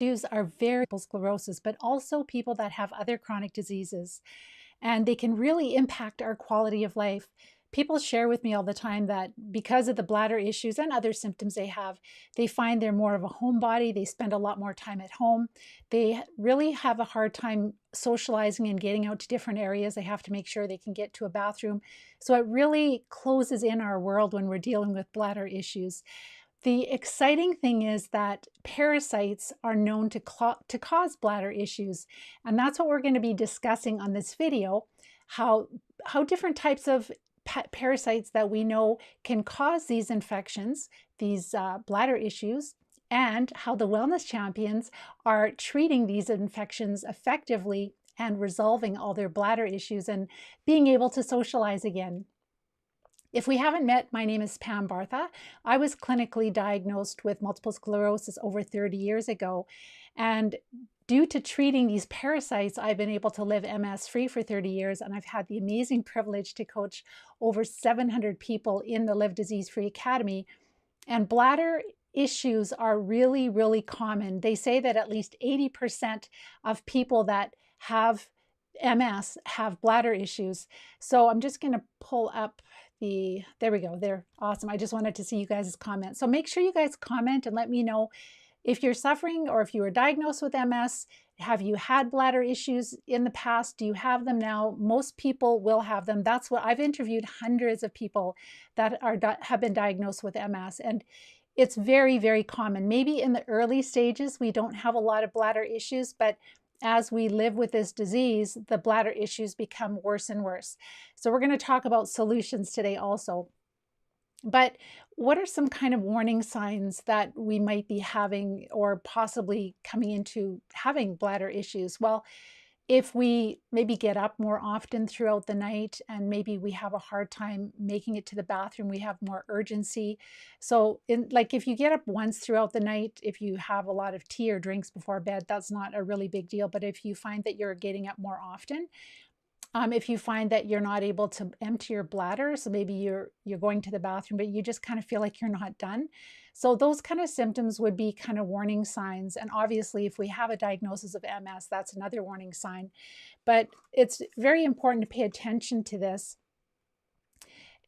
issues are very sclerosis, but also people that have other chronic diseases, and they can really impact our quality of life. People share with me all the time that because of the bladder issues and other symptoms they have, they find they're more of a homebody. They spend a lot more time at home. They really have a hard time socializing and getting out to different areas. They have to make sure they can get to a bathroom. So it really closes in our world when we're dealing with bladder issues. The exciting thing is that parasites are known to cause bladder issues, and that's what we're going to be discussing on this video, how different types of parasites that we know can cause these infections, these bladder issues, and how the wellness champions are treating these infections effectively and resolving all their bladder issues and being able to socialize again. If we haven't met, my name is Pam Bartha. I was clinically diagnosed with multiple sclerosis over 30 years ago. And due to treating these parasites, I've been able to live MS-free for 30 years. And I've had the amazing privilege to coach over 700 people in the Live Disease-Free Academy. And bladder issues are really, really common. They say that at least 80% of people that have MS have bladder issues. So I'm just going to pull up there we go. They're awesome. I just wanted to see you guys' comments. So make sure you guys comment and let me know if you're suffering or if you were diagnosed with MS. Have you had bladder issues in the past? Do you have them now? Most people will have them. That's what I've interviewed hundreds of people that have been diagnosed with MS, and it's very, very common. Maybe in the early stages, we don't have a lot of bladder issues, but as we live with this disease, the bladder issues become worse and worse. So we're going to talk about solutions today also. But what are some kind of warning signs that we might be having or possibly coming into having bladder issues? Well, if we maybe get up more often throughout the night and maybe we have a hard time making it to the bathroom, we have more urgency. So like if you get up once throughout the night, if you have a lot of tea or drinks before bed, that's not a really big deal. But if you find that you're getting up more often, if you find that you're not able to empty your bladder, so maybe you're going to the bathroom, but you just kind of feel like you're not done. So those kind of symptoms would be kind of warning signs. And obviously, if we have a diagnosis of MS, that's another warning sign. But it's very important to pay attention to this.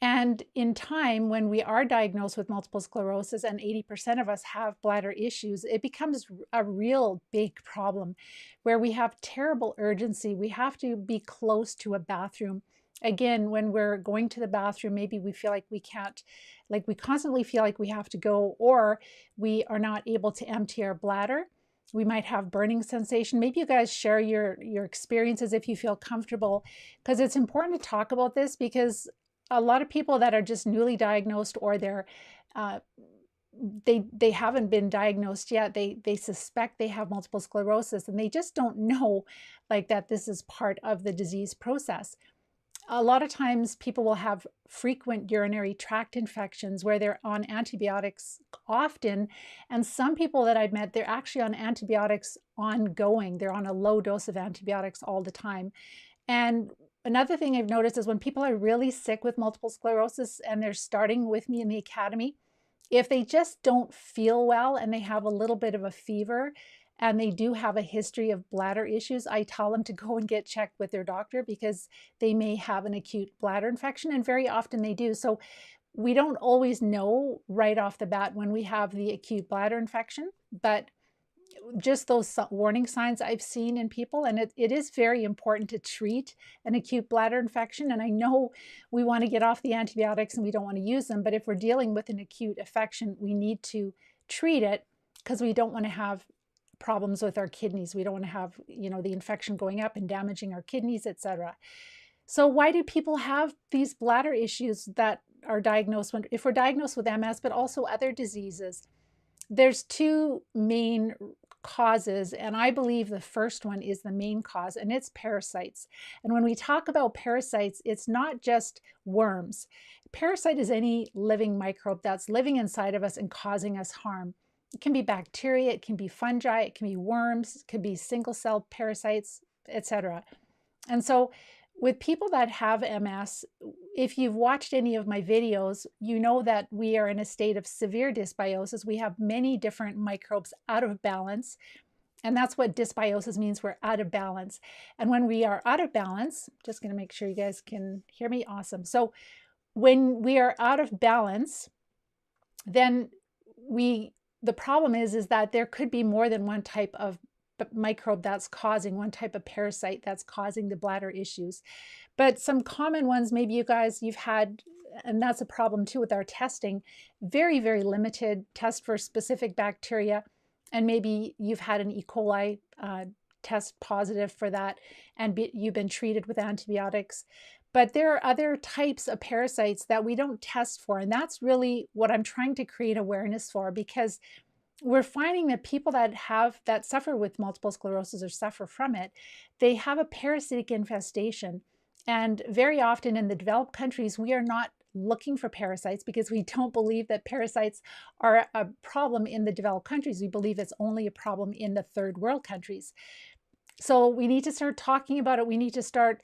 And in time, when we are diagnosed with multiple sclerosis and 80% of us have bladder issues, it becomes a real big problem where we have terrible urgency. We have to be close to a bathroom. Again, when we're going to the bathroom, maybe we feel like we can't, like we constantly feel like we have to go, or we are not able to empty our bladder. We might have burning sensation. Maybe you guys share your experiences if you feel comfortable, because it's important to talk about this, because a lot of people that are just newly diagnosed, or they haven't been diagnosed yet, they suspect they have multiple sclerosis and they just don't know like that this is part of the disease process. A lot of times people will have frequent urinary tract infections where they're on antibiotics often, and some people that I've met, they're actually on antibiotics ongoing. They're on a low dose of antibiotics all the time. And another thing I've noticed is when people are really sick with multiple sclerosis and they're starting with me in the academy, if they just don't feel well and they have a little bit of a fever and they do have a history of bladder issues, I tell them to go and get checked with their doctor because they may have an acute bladder infection, and very often they do. So we don't always know right off the bat when we have the acute bladder infection, but just those warning signs I've seen in people, and it is very important to treat an acute bladder infection. And I know we want to get off the antibiotics and we don't want to use them, but if we're dealing with an acute infection, we need to treat it because we don't want to have problems with our kidneys. We don't want to have, the infection going up and damaging our kidneys, etc. So why do people have these bladder issues that are diagnosed if we're diagnosed with MS, but also other diseases? There's two main causes, and I believe the first one is the main cause, and it's parasites. And when we talk about parasites, it's not just worms. Parasite is any living microbe that's living inside of us and causing us harm. It can be bacteria, it can be fungi, it can be worms, it could be single-cell parasites, etc. And so with people that have MS, if you've watched any of my videos, you know that we are in a state of severe dysbiosis. We have many different microbes out of balance. And that's what dysbiosis means. We're out of balance. And when we are out of balance, just going to make sure you guys can hear me. Awesome. So when we are out of balance, then the problem is that there could be more than one type of microbe that's causing, one type of parasite that's causing the bladder issues. But some common ones, maybe you've had, and that's a problem too with our testing, very, very limited test for specific bacteria. And maybe you've had an E. coli test positive for that, and you've been treated with antibiotics. But there are other types of parasites that we don't test for. And that's really what I'm trying to create awareness for, because we're finding that people that suffer with multiple sclerosis or suffer from it, they have a parasitic infestation. And very often in the developed countries, we are not looking for parasites because we don't believe that parasites are a problem in the developed countries. We believe it's only a problem in the third world countries. So we need to start talking about it. We need to start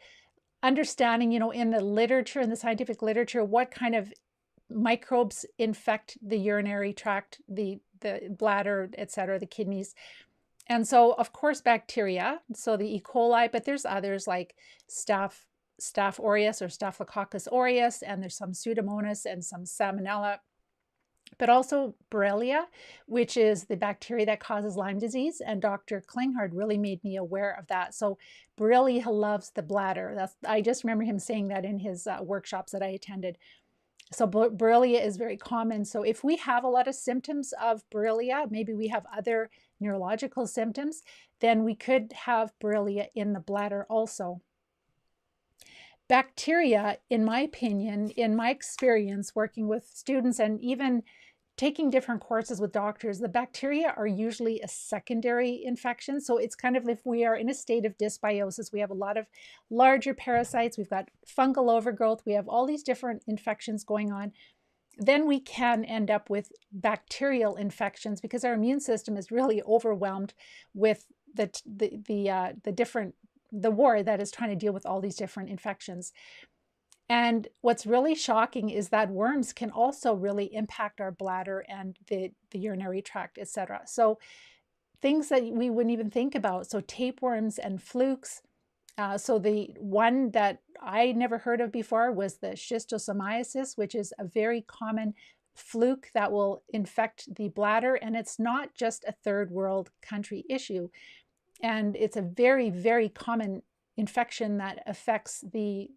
understanding, in the literature, in the scientific literature, what kind of microbes infect the urinary tract, the bladder, etc., the kidneys. And so, of course, bacteria, so the E. coli, but there's others like Staph aureus or Staphylococcus aureus, and there's some Pseudomonas and some Salmonella, but also Borrelia, which is the bacteria that causes Lyme disease. And Dr. Klinghardt really made me aware of that. So Borrelia loves the bladder. I just remember him saying that in his workshops that I attended. So Borrelia is very common. So if we have a lot of symptoms of Borrelia, maybe we have other neurological symptoms, then we could have Borrelia in the bladder also. Bacteria, in my opinion, in my experience working with students and even taking different courses with doctors, the bacteria are usually a secondary infection. So it's kind of, if we are in a state of dysbiosis, we have a lot of larger parasites, we've got fungal overgrowth, we have all these different infections going on, then we can end up with bacterial infections because our immune system is really overwhelmed with the war that is trying to deal with all these different infections. And what's really shocking is that worms can also really impact our bladder and the urinary tract, etc. So things that we wouldn't even think about. So tapeworms and flukes. So the one that I never heard of before was the schistosomiasis, which is a very common fluke that will infect the bladder. And it's not just a third world country issue. And it's a very, very common infection that affects the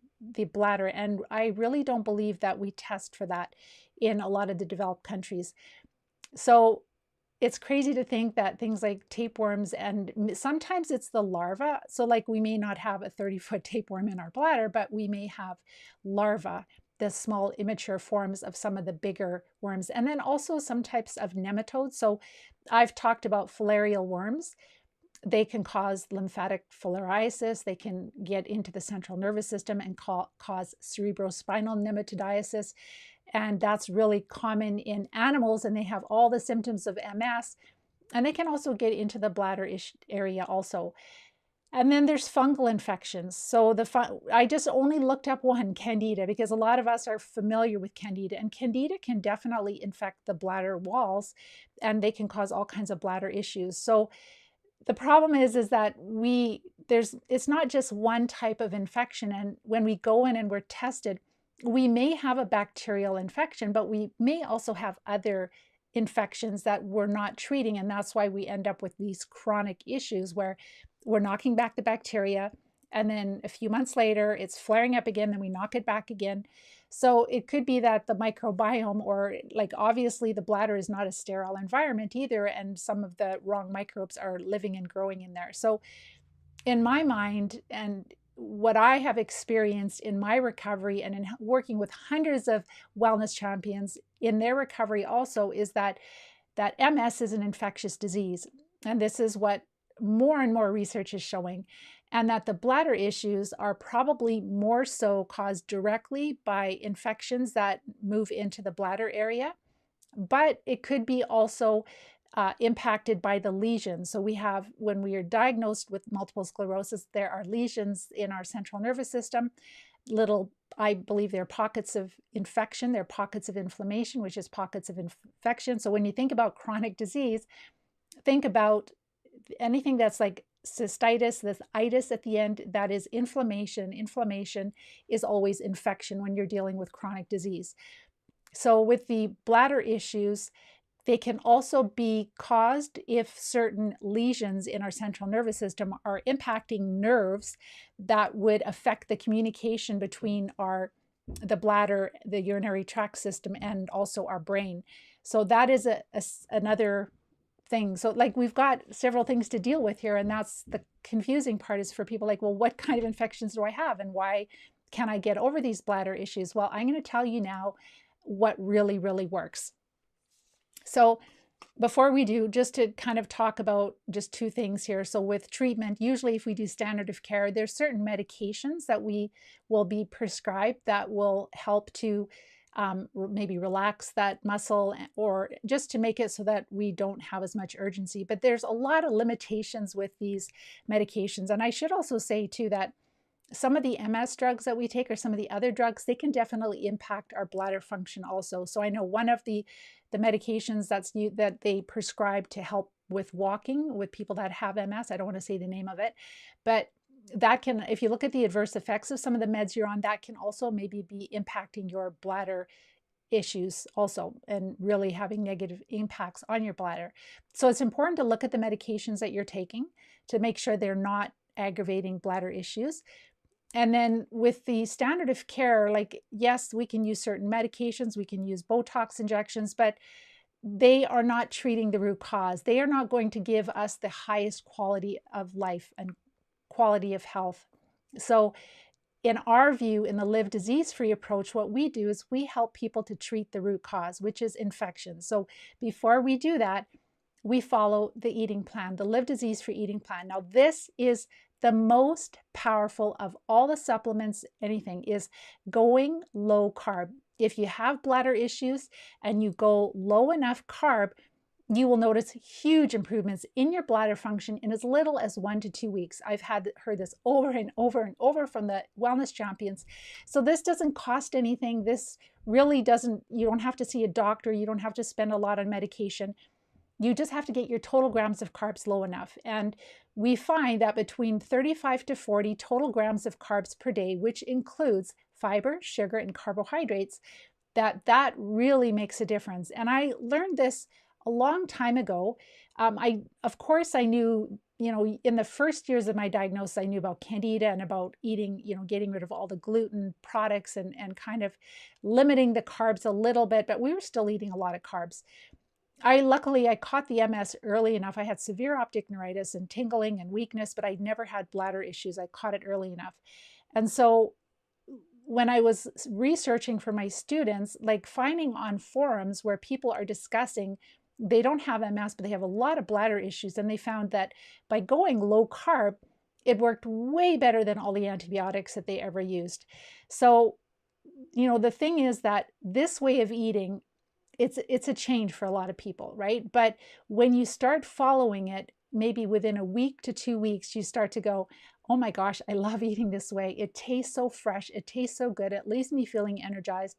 bladder. And I really don't believe that we test for that in a lot of the developed countries. So it's crazy to think that things like tapeworms, and sometimes it's the larva. So like we may not have a 30-foot tapeworm in our bladder, but we may have larvae, the small immature forms of some of the bigger worms. And then also some types of nematodes. So I've talked about filarial worms. They can cause lymphatic filariasis. They can get into the central nervous system and cause cerebrospinal nematodiasis. And that's really common in animals, and they have all the symptoms of MS. And they can also get into the bladder area also. And then there's fungal infections. So I just only looked up one, Candida, because a lot of us are familiar with Candida. And Candida can definitely infect the bladder walls, and they can cause all kinds of bladder issues. So the problem is that it's not just one type of infection. And when we go in and we're tested, we may have a bacterial infection, but we may also have other infections that we're not treating. And that's why we end up with these chronic issues where we're knocking back the bacteria, and then a few months later, it's flaring up again, then we knock it back again. So it could be that the microbiome, or like obviously the bladder is not a sterile environment either, and some of the wrong microbes are living and growing in there. So in my mind, and what I have experienced in my recovery and in working with hundreds of wellness champions in their recovery also, is that MS is an infectious disease. And this is what more and more research is showing. And that the bladder issues are probably more so caused directly by infections that move into the bladder area, but it could be also impacted by the lesions. So when we are diagnosed with multiple sclerosis, there are lesions in our central nervous system. I believe they're pockets of infection, they're pockets of inflammation, which is pockets of infection. So when you think about chronic disease, think about anything that's like cystitis, this itis at the end, that is inflammation. Inflammation is always infection when you're dealing with chronic disease. So with the bladder issues, they can also be caused if certain lesions in our central nervous system are impacting nerves that would affect the communication between the bladder, the urinary tract system, and also our brain. So that is another thing. So like we've got several things to deal with here, and that's the confusing part, is for people like, well, what kind of infections do I have and why can I get over these bladder issues? Well, I'm going to tell you now what really, really works. So before we do, just to kind of talk about just two things here. So with treatment, usually if we do standard of care, there's certain medications that we will be prescribed that will help to maybe relax that muscle, or just to make it so that we don't have as much urgency. But there's a lot of limitations with these medications. And I should also say too that some of the MS drugs that we take, or some of the other drugs, they can definitely impact our bladder function also. So I know one of the medications that they prescribe to help with walking with people that have MS, I don't want to say the name of it, but that can, if you look at the adverse effects of some of the meds you're on, that can also maybe be impacting your bladder issues also, and really having negative impacts on your bladder. So it's important to look at the medications that you're taking to make sure they're not aggravating bladder issues. And then with the standard of care, like, yes, we can use certain medications, we can use Botox injections, but they are not treating the root cause. They are not going to give us the highest quality of life and quality of health. So in our view, in the Live Disease-Free approach, what we do is we help people to treat the root cause, which is infection. So before we do that, we follow the eating plan, the Live Disease-Free eating plan. Now, this is the most powerful of all the supplements, anything, is going low carb. If you have bladder issues and you go low enough carb, you will notice huge improvements in your bladder function in as little as 1 to 2 weeks. I've heard this over and over and over from the wellness champions. So this doesn't cost anything. This really doesn't, you don't have to see a doctor. You don't have to spend a lot on medication. You just have to get your total grams of carbs low enough. And we find that between 35 to 40 total grams of carbs per day, which includes fiber, sugar, and carbohydrates, that really makes a difference. And I learned this a long time ago. Of course, I knew, in the first years of my diagnosis, I knew about candida and about eating, getting rid of all the gluten products and kind of limiting the carbs a little bit, but we were still eating a lot of carbs. Luckily, I caught the MS early enough. I had severe optic neuritis and tingling and weakness, but I never had bladder issues. I caught it early enough. And so when I was researching for my students, like finding on forums where people are discussing, they don't have MS, but they have a lot of bladder issues. And they found that by going low carb, it worked way better than all the antibiotics that they ever used. So, the thing is that this way of eating, it's a change for a lot of people, right? But when you start following it, maybe within a week to 2 weeks, you start to go, oh my gosh, I love eating this way. It tastes so fresh. It tastes so good. It leaves me feeling energized.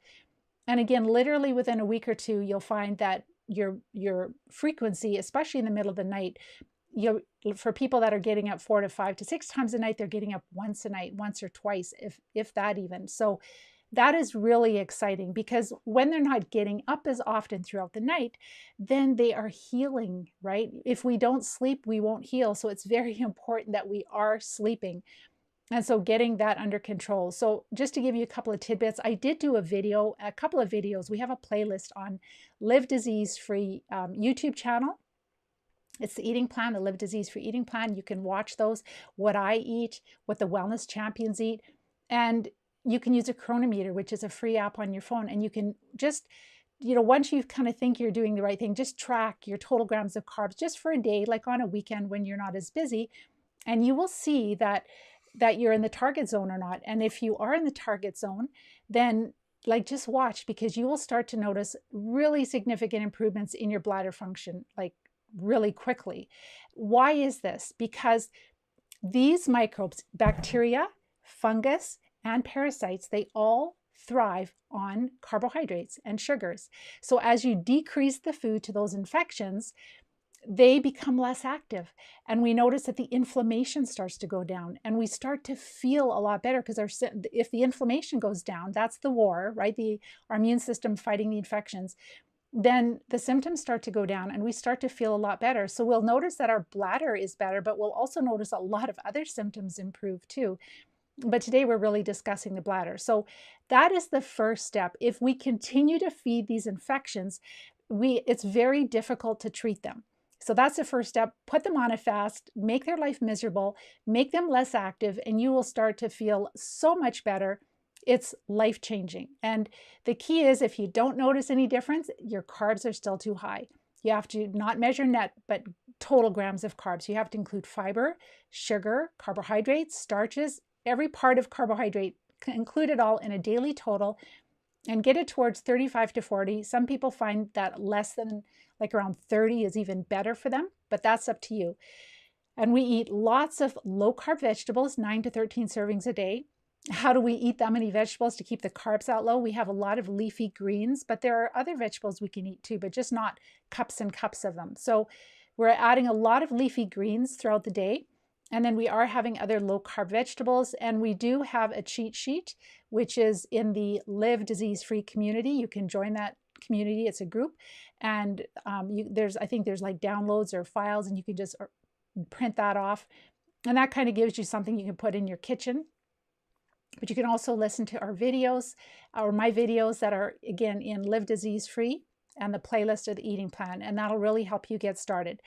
And again, literally within a week or two, you'll find that your frequency, especially in the middle of the night, for people that are getting up 4 to 5 to 6 times a night, they're getting up once a night, once or twice, if that even. So that is really exciting, because when they're not getting up as often throughout the night, then they are healing, right? If we don't sleep, we won't heal. So it's very important that we are sleeping. And so getting that under control. So just to give you a couple of tidbits, I did do a couple of videos. We have a playlist on Live Disease-Free YouTube channel. It's the eating plan, the Live Disease-Free eating plan. You can watch those, what I eat, what the wellness champions eat. And you can use a chronometer, which is a free app on your phone. And you can just, once you kind of think you're doing the right thing, just track your total grams of carbs just for a day, like on a weekend when you're not as busy. And you will see that you're in the target zone or not. And if you are in the target zone, then just watch, because you will start to notice really significant improvements in your bladder function, like really quickly. Why is this? Because these microbes, bacteria, fungus, and parasites, they all thrive on carbohydrates and sugars. So as you decrease the food to those infections, they become less active. And we notice that the inflammation starts to go down, and we start to feel a lot better, because if the inflammation goes down, that's the war, right? Our immune system fighting the infections. Then the symptoms start to go down and we start to feel a lot better. So we'll notice that our bladder is better, but we'll also notice a lot of other symptoms improve too. But today we're really discussing the bladder. So that is the first step. If we continue to feed these infections, it's very difficult to treat them. So that's the first step. Put them on a fast, make their life miserable, make them less active, and you will start to feel so much better. It's life-changing. And the key is, if you don't notice any difference, your carbs are still too high. You have to not measure net, but total grams of carbs. You have to include fiber, sugar, carbohydrates, starches, every part of carbohydrate, include it all in a daily total, and get it towards 35 to 40. Some people find that less than, like around 30 is even better for them, but that's up to you. And we eat lots of low-carb vegetables, 9 to 13 servings a day. How do we eat that many vegetables to keep the carbs out low? We have a lot of leafy greens, but there are other vegetables we can eat too, but just not cups and cups of them. So we're adding a lot of leafy greens throughout the day. And then we are having other low-carb vegetables. And we do have a cheat sheet, which is in the Live Disease-Free community. You can join that community. It's a group. And I think there's like downloads or files, and you can just print that off. And that kind of gives you something you can put in your kitchen. But you can also listen to our videos, or my videos that are, again, in Live Disease Free and the playlist of the eating plan, and that'll really help you get started.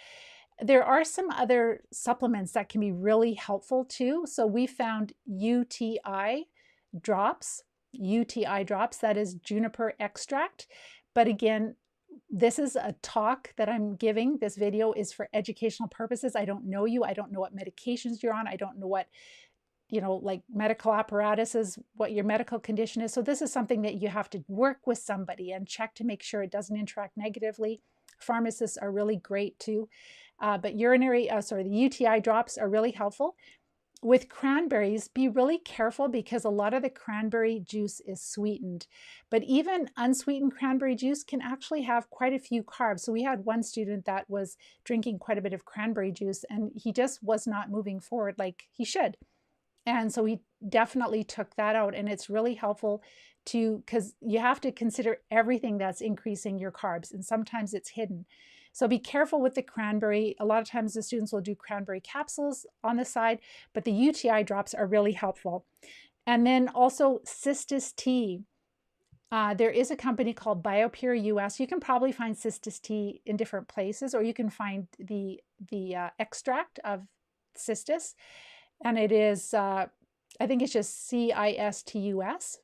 There are some other supplements that can be really helpful too. So we found UTI drops, that is juniper extract. But again, this is a talk that I'm giving. This video is for educational purposes. I don't know you. I don't know what medications you're on. I don't know what, like medical apparatuses, what your medical condition is. So this is something that you have to work with somebody and check to make sure it doesn't interact negatively. Pharmacists are really great too. But the UTI drops are really helpful. With cranberries, be really careful, because a lot of the cranberry juice is sweetened. But even unsweetened cranberry juice can actually have quite a few carbs. So we had one student that was drinking quite a bit of cranberry juice, and he just was not moving forward like he should. And so we definitely took that out. And it's really helpful because you have to consider everything that's increasing your carbs, and sometimes it's hidden. So be careful with the cranberry. A lot of times the students will do cranberry capsules on the side, but the UTI drops are really helpful. And then also Cistus tea. There is a company called BioPure US. You can probably find Cistus tea in different places, or you can find the extract of Cistus. And it is, I think it's just CISTUS.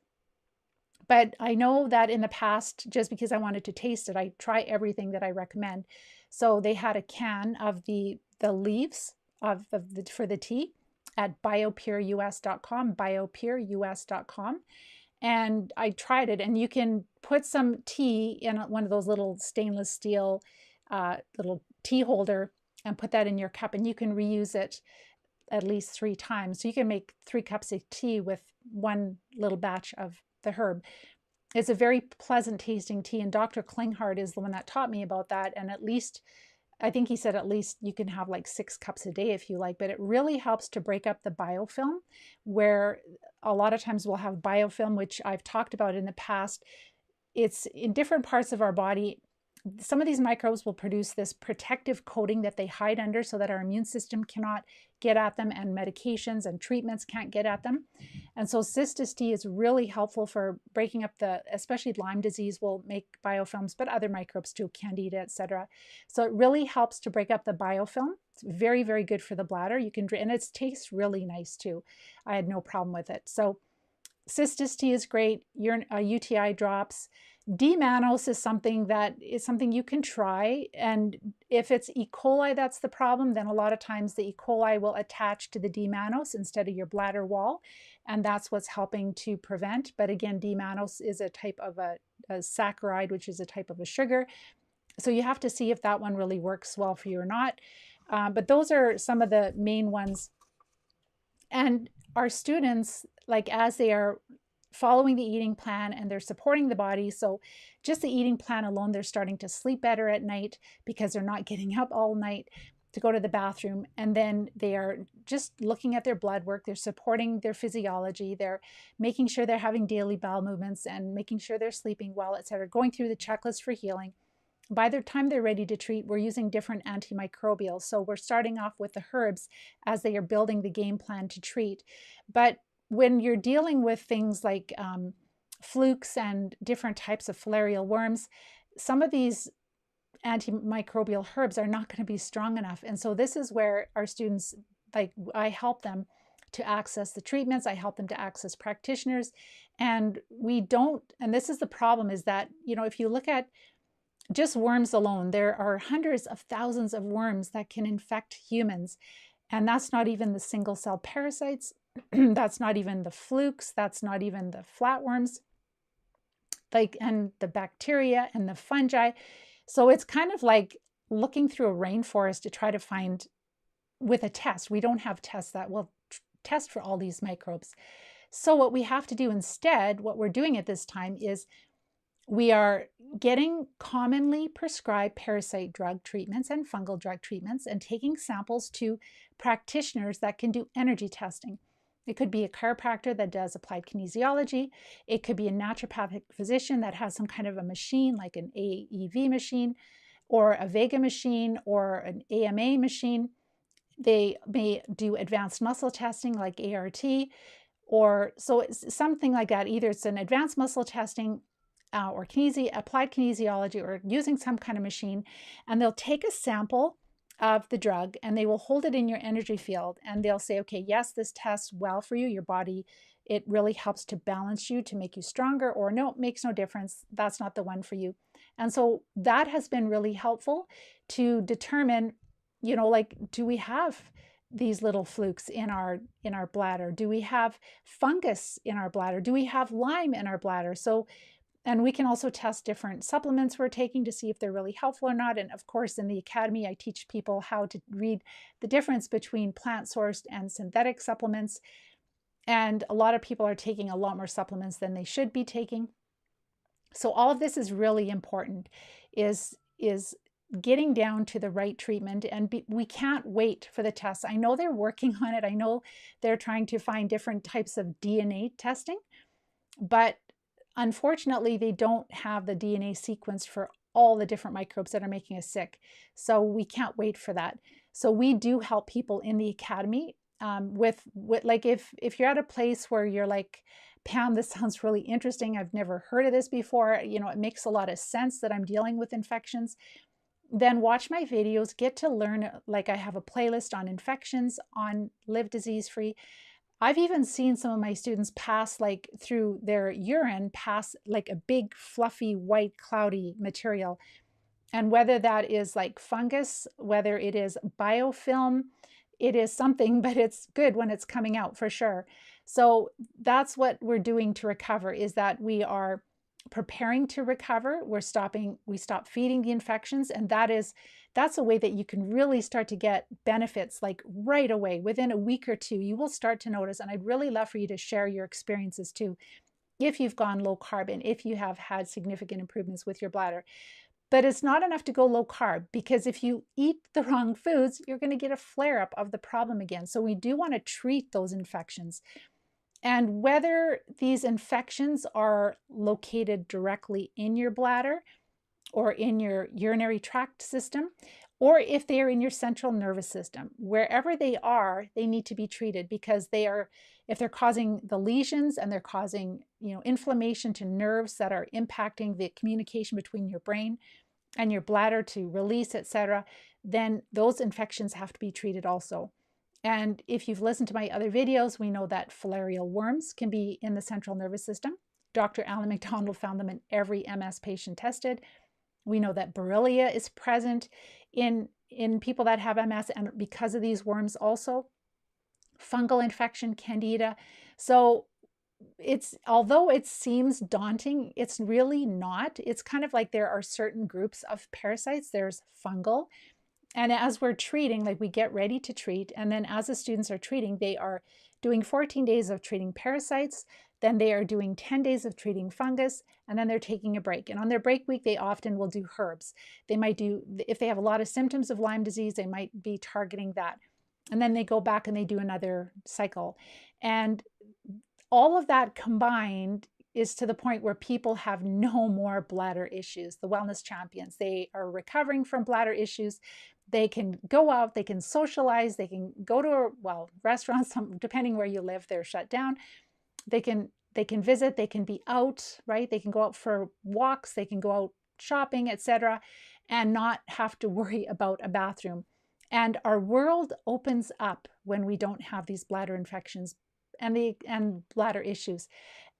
But I know that in the past, just because I wanted to taste it, I try everything that I recommend. So they had a can of the leaves for the tea at biopureus.com, biopureus.com. And I tried it, and you can put some tea in one of those little stainless steel little tea holder and put that in your cup, and you can reuse it at least 3 times. So you can make 3 cups of tea with one little batch of the herb. It's a very pleasant tasting tea, and Dr. Klinghardt is the one that taught me about that. And at least, I think he said at least you can have like 6 cups a day if you like, but it really helps to break up the biofilm, where a lot of times we'll have biofilm, which I've talked about in the past. It's in different parts of our body. Some of these microbes will produce this protective coating that they hide under, so that our immune system cannot get at them, and medications and treatments can't get at them. And so Cistus tea is really helpful for breaking up especially Lyme disease will make biofilms, but other microbes too, Candida, etc. So it really helps to break up the biofilm. It's very, very good for the bladder. You can drink, and it tastes really nice too. I had no problem with it. So Cistus tea is great. UTI drops. D-mannose is something you can try, and if it's E. coli that's the problem, then a lot of times the E. coli will attach to the D-mannose instead of your bladder wall, and that's what's helping to prevent. But again, D-mannose is a type of a saccharide, which is a type of a sugar, so you have to see if that one really works well for you or not. But those are some of the main ones. And our students, like as they are following the eating plan and they're supporting the body. So just the eating plan alone, they're starting to sleep better at night because they're not getting up all night to go to the bathroom. And then they are just looking at their blood work. They're supporting their physiology. They're making sure they're having daily bowel movements and making sure they're sleeping well, etc. Going through the checklist for healing. By the time they're ready to treat, we're using different antimicrobials. So we're starting off with the herbs as they are building the game plan to treat. But when you're dealing with things like flukes and different types of filarial worms, some of these antimicrobial herbs are not going to be strong enough. And so this is where our students, like I help them to access the treatments. I help them to access practitioners. And we don't, and this is the problem, is that, you know, if you look at just worms alone, there are hundreds of thousands of worms that can infect humans. And that's not even the single cell parasites. That's not even the flukes. That's not even the flatworms, and the bacteria and the fungi. So it's kind of like looking through a rainforest to try to find with a test. We don't have tests that will test for all these microbes. So what we have to do instead, what we're doing at this time, is we are getting commonly prescribed parasite drug treatments and fungal drug treatments and taking samples to practitioners that can do energy testing. It could be a chiropractor that does applied kinesiology. It could be a naturopathic physician that has some kind of a machine like an AEV machine or a Vega machine or an AMA machine. They may do advanced muscle testing like ART, or so it's something like that. Either it's an advanced muscle testing or applied kinesiology, or using some kind of machine, and they'll take a sample of the drug and they will hold it in your energy field and they'll say, okay, yes, this tests well for you, your body, it really helps to balance you, to make you stronger, or no, it makes no difference, that's not the one for you. And so that has been really helpful to determine, you know, like, do we have these little flukes in our bladder? Do we have fungus in our bladder? Do we have Lyme in our bladder? So, and we can also test different supplements we're taking to see if they're really helpful or not. And of course, in the academy, I teach people how to read the difference between plant-sourced and synthetic supplements. And a lot of people are taking a lot more supplements than they should be taking. So all of this is really important, is getting down to the right treatment. And we can't wait for the tests. I know they're working on it. I know they're trying to find different types of DNA testing, but unfortunately, they don't have the DNA sequenced for all the different microbes that are making us sick. So we can't wait for that. So we do help people in the academy with like, if you're at a place where you're like, Pam, this sounds really interesting, I've never heard of this before, you know, it makes a lot of sense that I'm dealing with infections, then watch my videos, get to learn. Like, I have a playlist on infections, on Live Disease Free. I've even seen some of my students pass, like, through their urine, pass like a big fluffy white cloudy material. And whether that is like fungus, whether it is biofilm, it is something, but it's good when it's coming out for sure. So that's what we're doing to recover, is that we are preparing to recover. We stop feeding the infections, and that's a way that you can really start to get benefits, like right away. Within a week or two, you will start to notice, and I'd really love for you to share your experiences too, if you've gone low carb and if you have had significant improvements with your bladder. But it's not enough to go low carb, because if you eat the wrong foods, you're going to get a flare up of the problem again. So we do want to treat those infections. And whether these infections are located directly in your bladder or in your urinary tract system, or if they are in your central nervous system, wherever they are, they need to be treated, because if they're causing the lesions and they're causing, you know, inflammation to nerves that are impacting the communication between your brain and your bladder to release, etc., then those infections have to be treated also. And if you've listened to my other videos, we know that filarial worms can be in the central nervous system. Dr. Alan McDonald found them in every MS patient tested. We know that Borrelia is present in people that have MS, and because of these worms also. Fungal infection, Candida. So although it seems daunting, it's really not. It's kind of like there are certain groups of parasites. There's fungal. And as we're treating, like, we get ready to treat, and then as the students are treating, they are doing 14 days of treating parasites, Then they are doing 10 days of treating fungus, and then they're taking a break. And on their break week, they often will do herbs. They might do, if they have a lot of symptoms of Lyme disease, they might be targeting that. And then they go back and they do another cycle. And all of that combined is to the point where people have no more bladder issues. The wellness champions, they are recovering from bladder issues. They can go out, they can socialize, they can go to, well, restaurants, depending where you live, they're shut down. They can visit, they can be out, right? They can go out for walks, they can go out shopping, etc., and not have to worry about a bathroom. And our world opens up when we don't have these bladder infections and bladder issues.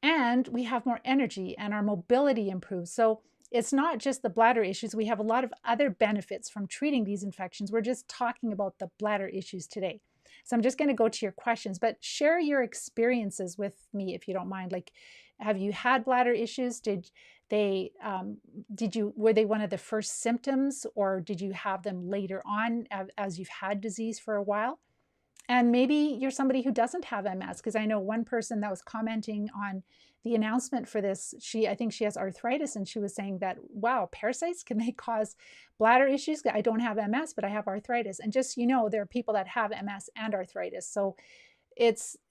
And we have more energy and our mobility improves. So it's not just the bladder issues. We have a lot of other benefits from treating these infections. We're just talking about the bladder issues today. So I'm just going to go to your questions, but share your experiences with me if you don't mind. Like, have you had bladder issues? Were they one of the first symptoms, or did you have them later on as you've had disease for a while? And maybe you're somebody who doesn't have MS, because I know one person that was commenting on the announcement for this, I think she has arthritis, and she was saying that, wow, parasites, can they cause bladder issues? I don't have MS, but I have arthritis. And just, there are people that have MS and arthritis. So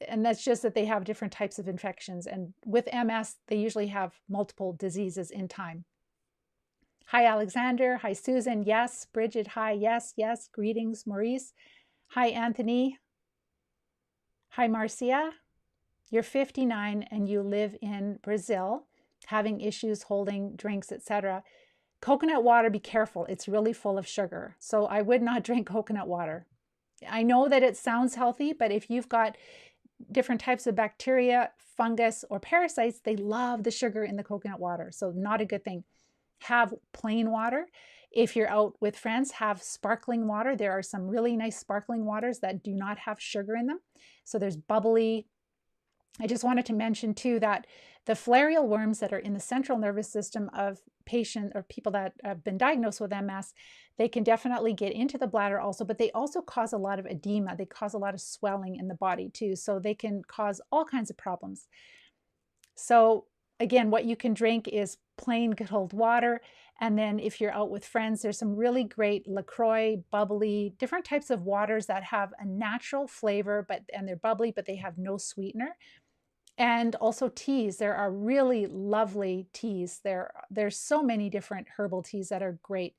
and that's just that they have different types of infections. And with MS, they usually have multiple diseases in time. Hi, Alexander. Hi, Susan. Yes. Bridget. Hi. Yes. Yes. Greetings, Maurice. Hi, Anthony. Hi, Marcia. You're 59 and you live in Brazil, having issues holding drinks, etc. Coconut water, be careful. It's really full of sugar. So I would not drink coconut water. I know that it sounds healthy, but if you've got different types of bacteria, fungus, or parasites, they love the sugar in the coconut water. So not a good thing. Have plain water. If you're out with friends, have sparkling water. There are some really nice sparkling waters that do not have sugar in them. So there's bubbly. I just wanted to mention too that the filarial worms that are in the central nervous system of patients or people that have been diagnosed with MS, they can definitely get into the bladder also, but they also cause a lot of edema. They cause a lot of swelling in the body too. So they can cause all kinds of problems. So again, what you can drink is plain good old water. And then if you're out with friends, there's some really great LaCroix, bubbly, different types of waters that have a natural flavor, and they're bubbly, but they have no sweetener. And also teas. There are really lovely teas. There's so many different herbal teas that are great.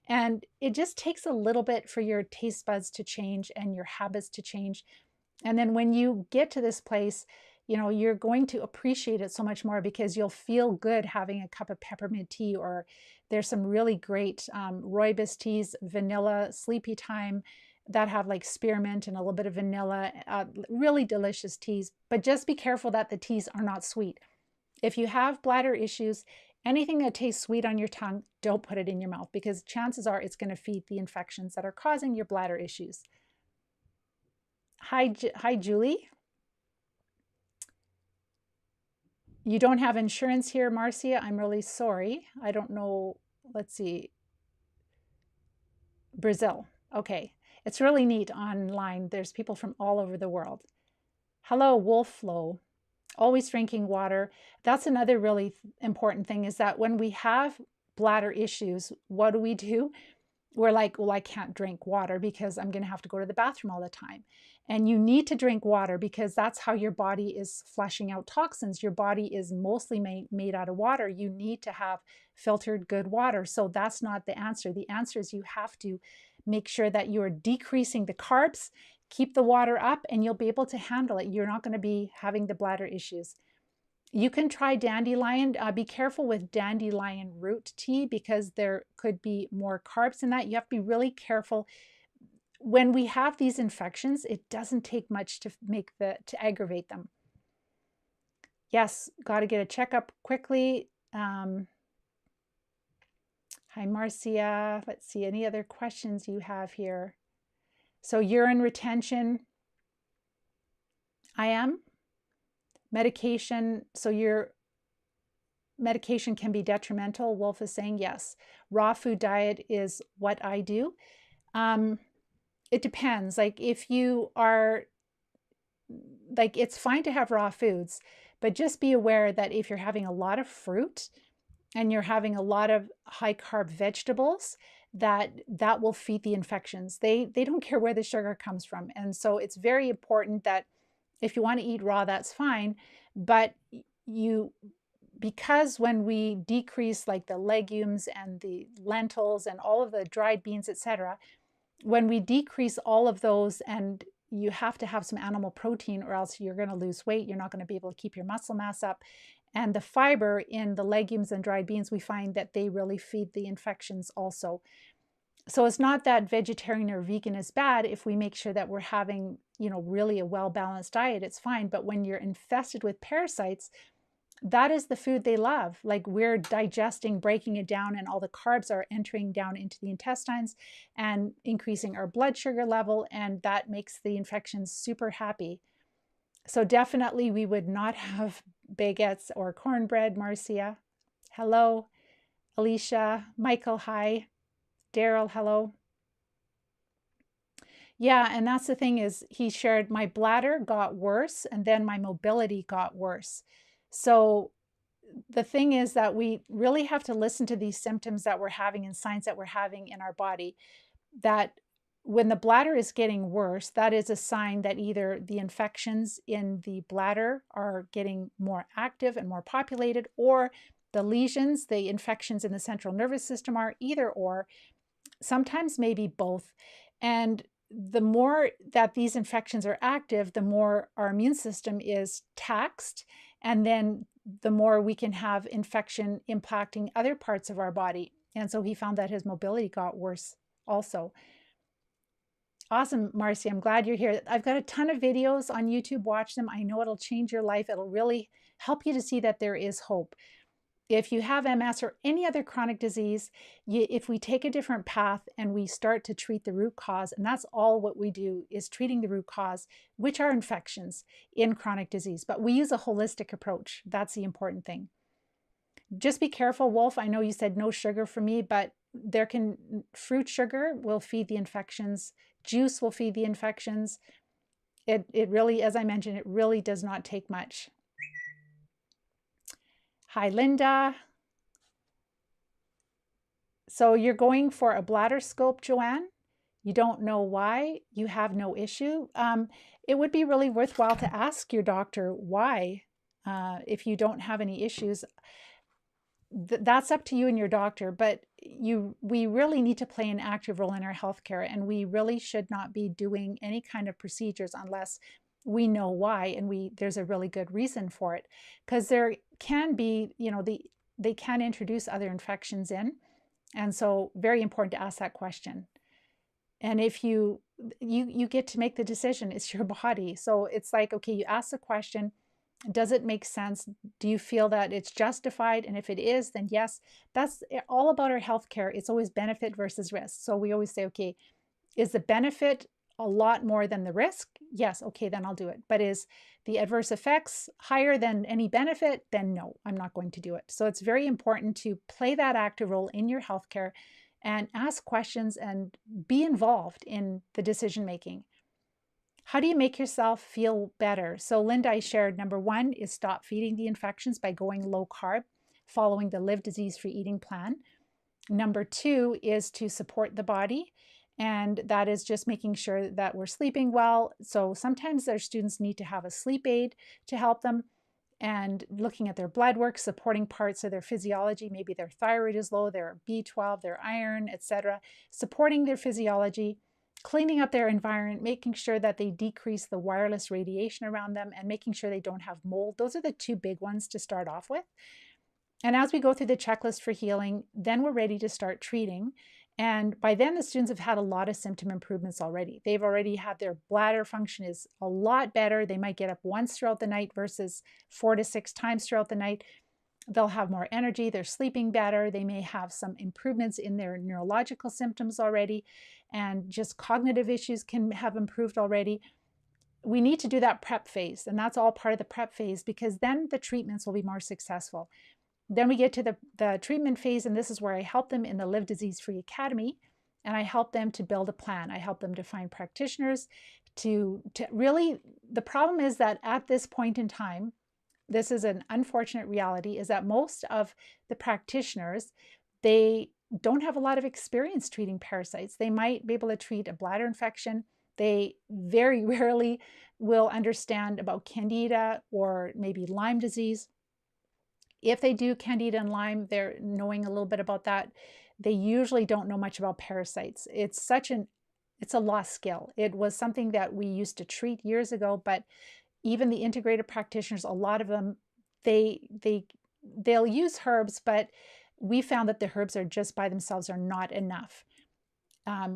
And it just takes a little bit for your taste buds to change and your habits to change. And then when you get to this place, you're going to appreciate it so much more, because you'll feel good having a cup of peppermint tea, or there's some really great rooibos teas, vanilla, sleepy time, that have like spearmint and a little bit of vanilla, really delicious teas. But just be careful that the teas are not sweet. If you have bladder issues, anything that tastes sweet on your tongue, don't put it in your mouth, because chances are it's going to feed the infections that are causing your bladder issues. Hi, Julie. You don't have insurance here, Marcia. I'm really sorry. I don't know. Let's see. Brazil. Okay. It's really neat online. There's people from all over the world. Hello, Wolflow. Always drinking water. That's another really important thing, is that when we have bladder issues, what do? We're like, well, I can't drink water because I'm going to have to go to the bathroom all the time. And you need to drink water, because that's how your body is flushing out toxins. Your body is mostly made out of water. You need to have filtered good water. So that's not the answer. The answer is you have to make sure that you're decreasing the carbs, keep the water up, and you'll be able to handle it. You're not going to be having the bladder issues. You can try dandelion. Be careful with dandelion root tea, because there could be more carbs in that. You have to be really careful. When we have these infections, it doesn't take much to aggravate them. Yes, got to get a checkup quickly. Hi, Marcia. Let's see, any other questions you have here? So urine retention. I am. Medication. So your medication can be detrimental. Wolf is saying yes. Raw food diet is what I do. It depends. Like if you are, like, it's fine to have raw foods, But just be aware that if you're having a lot of fruit and you're having a lot of high carb vegetables, that will feed the infections. They don't care where the sugar comes from. And so it's very important that if you want to eat raw, that's fine. But because when we decrease like the legumes and the lentils and all of the dried beans, etc., when we decrease all of those, and you have to have some animal protein or else you're going to lose weight, you're not going to be able to keep your muscle mass up. And the fiber in the legumes and dried beans, we find that they really feed the infections also. So it's not that vegetarian or vegan is bad if we make sure that we're having, really a well-balanced diet, it's fine. But when you're infested with parasites, that is the food they love. Like we're digesting, breaking it down, and all the carbs are entering down into the intestines and increasing our blood sugar level, and that makes the infections super happy. So definitely we would not have baguettes or cornbread. Marcia, hello. Alicia, Michael, hi. Daryl, hello. Yeah, and that's the thing is he shared my bladder got worse and then my mobility got worse. So the thing is that we really have to listen to these symptoms that we're having and signs that we're having in our body, that when the bladder is getting worse, that is a sign that either the infections in the bladder are getting more active and more populated, or the lesions, the infections in the central nervous system are, either or, sometimes maybe both. And the more that these infections are active, the more our immune system is taxed, and then the more we can have infection impacting other parts of our body. And so he found that his mobility got worse also. Awesome, Marcy. I'm glad you're here. I've got a ton of videos on YouTube. Watch them. I know it'll change your life. It'll really help you to see that there is hope. If you have MS or any other chronic disease, if we take a different path and we start to treat the root cause, and that's all what we do is treating the root cause, which are infections in chronic disease. But we use a holistic approach. That's the important thing. Just be careful, Wolf. I know you said no sugar for me, but fruit sugar will feed the infections. Juice will feed the infections. It really, as I mentioned, it really does not take much. Hi, Linda. So you're going for a bladder scope, Joanne? You don't know why? You have no issue? It would be really worthwhile to ask your doctor why, if you don't have any issues. That's up to you and your doctor, but we really need to play an active role in our healthcare, and we really should not be doing any kind of procedures unless we know why and there's a really good reason for it, because there can be, they can introduce other infections in, and so very important to ask that question. And if you get to make the decision, it's your body. So it's like, okay, you ask the question, does it make sense? Do you feel that it's justified? And if it is, then yes. That's all about our healthcare. It's always benefit versus risk. So we always say, okay, is the benefit a lot more than the risk? Yes, okay, then I'll do it. But is the adverse effects higher than any benefit? Then no, I'm not going to do it. So it's very important to play that active role in your healthcare and ask questions and be involved in the decision making. How do you make yourself feel better? So Linda, I shared number 1 is stop feeding the infections by going low carb, following the Live Disease-Free Eating plan. Number 2 is to support the body, and that is just making sure that we're sleeping well. So sometimes our students need to have a sleep aid to help them, and looking at their blood work, supporting parts of their physiology. Maybe their thyroid is low, their B12, their iron, etc. Supporting their physiology, cleaning up their environment, making sure that they decrease the wireless radiation around them, and making sure they don't have mold. Those are the 2 big ones to start off with. And as we go through the checklist for healing, then we're ready to start treating. And by then, the students have had a lot of symptom improvements already. They've already had their bladder function is a lot better. They might get up once throughout the night versus 4 to 6 times throughout the night. They'll have more energy. They're sleeping better. They may have some improvements in their neurological symptoms already, and just cognitive issues can have improved already. We need to do that prep phase, and that's all part of the prep phase, because then the treatments will be more successful. Then we get to the treatment phase, and this is where I help them in the Live Disease-Free Academy, and I help them to build a plan. I help them to find practitioners to really, the problem is that at this point in time, this is an unfortunate reality, is that most of the practitioners, they don't have a lot of experience treating parasites. They might be able to treat a bladder infection. They very rarely will understand about candida or maybe Lyme disease. If they do candida and Lyme, they're knowing a little bit about that. They usually don't know much about parasites. It's a lost skill. It was something that we used to treat years ago, but even the integrated practitioners, a lot of them, they'll use herbs, but we found that the herbs are just by themselves are not enough.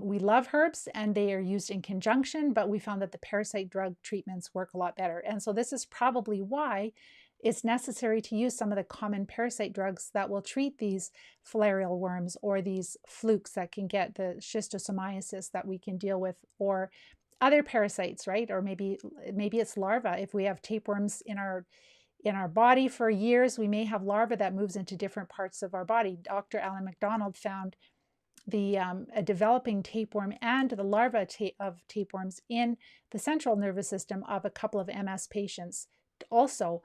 We love herbs and they are used in conjunction, but we found that the parasite drug treatments work a lot better. And so this is probably why it's necessary to use some of the common parasite drugs that will treat these filarial worms or these flukes that can get the schistosomiasis that we can deal with, or other parasites, right? Or maybe it's larvae. If we have tapeworms in our body for years, we may have larvae that moves into different parts of our body. Dr. Alan MacDonald found a developing tapeworm and the larvae of tapeworms in the central nervous system of a couple of MS patients also.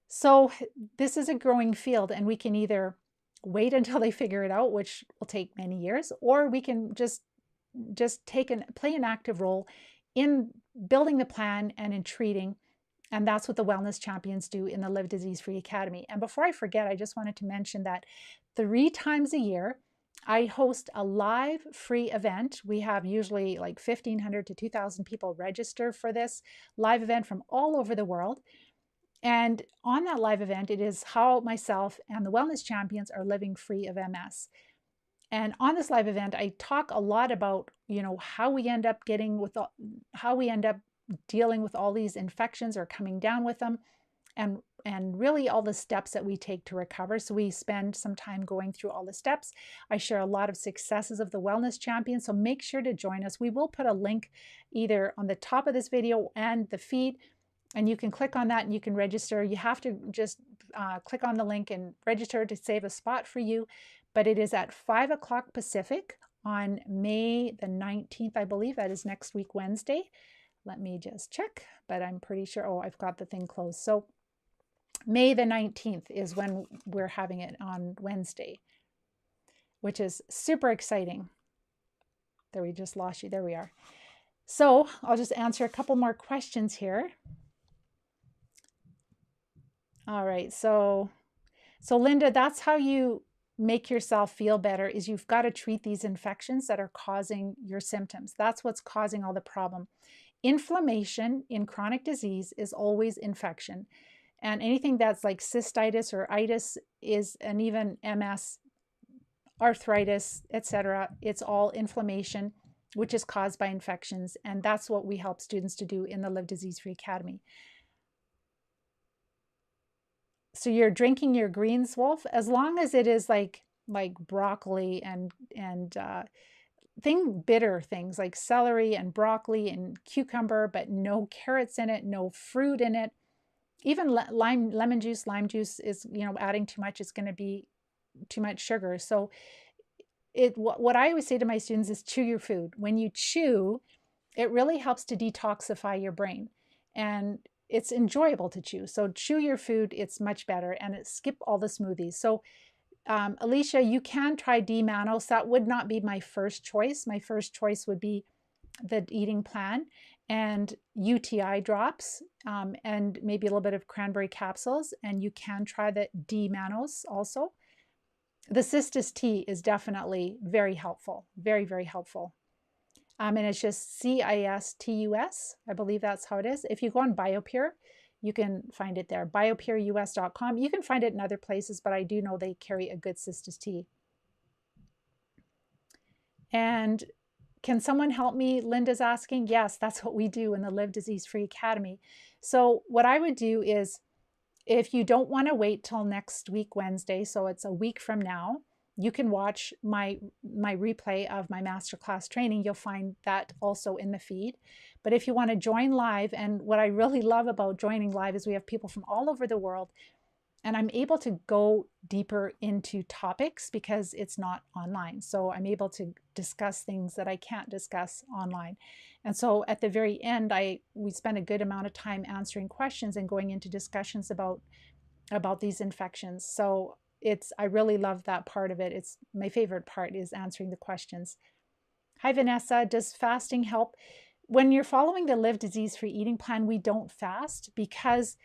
So this is a growing field, and we can either wait until they figure it out, which will take many years, or we can just play an active role in building the plan and in treating. And that's what the Wellness Champions do in the Live Disease Free Academy. And before I forget, I just wanted to mention that 3 times a year, I host a live free event. We have usually like 1,500 to 2,000 people register for this live event from all over the world. And on that live event, it is how myself and the Wellness Champions are living free of MS. And on this live event, I talk a lot about, how we end up dealing with all these infections or coming down with them, and really all the steps that we take to recover. So we spend some time going through all the steps. I share a lot of successes of the Wellness Champion, so make sure to join us. We will put a link either on the top of this video and the feed, and you can click on that and you can register. You have to just click on the link and register to save a spot for you. But it is at 5 o'clock Pacific on May the 19th, I believe. That is next week, Wednesday. Let me just check, but I'm pretty sure. Oh, I've got the thing closed. So May the 19th is when we're having it, on Wednesday, which is super exciting. There, we just lost you. There we are. So I'll just answer a couple more questions here. All right. So Linda, that's how you make yourself feel better, is you've got to treat these infections that are causing your symptoms. That's what's causing all the problem. Inflammation in chronic disease is always infection. And anything that's like cystitis or itis and even MS, arthritis, etc., it's all inflammation, which is caused by infections. And that's what we help students to do in the Live Disease Free Academy. So you're drinking your greens, Wolf, as long as it is like broccoli and bitter things like celery and broccoli and cucumber, but no carrots in it, no fruit in it. Even lemon juice, lime juice is, adding too much, it's going to be too much sugar. So what I always say to my students is chew your food. When you chew, it really helps to detoxify your brain, and it's enjoyable to chew. So chew your food, it's much better, and skip all the smoothies. So Alicia, you can try D-mannose. That would not be my first choice. My first choice would be the eating plan and UTI drops, and maybe a little bit of cranberry capsules. And you can try the D-mannose also. The Cistus tea is definitely very helpful, very, very helpful. And it's just CISTUS. I believe that's how it is. If you go on BioPure, you can find it there, biopureus.com. You can find it in other places, but I do know they carry a good Cistus tea. And can someone help me? Linda's asking. Yes, that's what we do in the Live Disease Free Academy. So what I would do is, if you don't want to wait till next week, Wednesday, so it's a week from now, you can watch my replay of my masterclass training. You'll find that also in the feed. But if you want to join live, and what I really love about joining live is we have people from all over the world, and I'm able to go deeper into topics because it's not online. So I'm able to discuss things that I can't discuss online. And so at the very end, we spend a good amount of time answering questions and going into discussions about these infections. So I really love that part of it. It's my favorite part, is answering the questions. Hi, Vanessa. Does fasting help? When you're following the Live Disease-Free Eating Plan, we don't fast because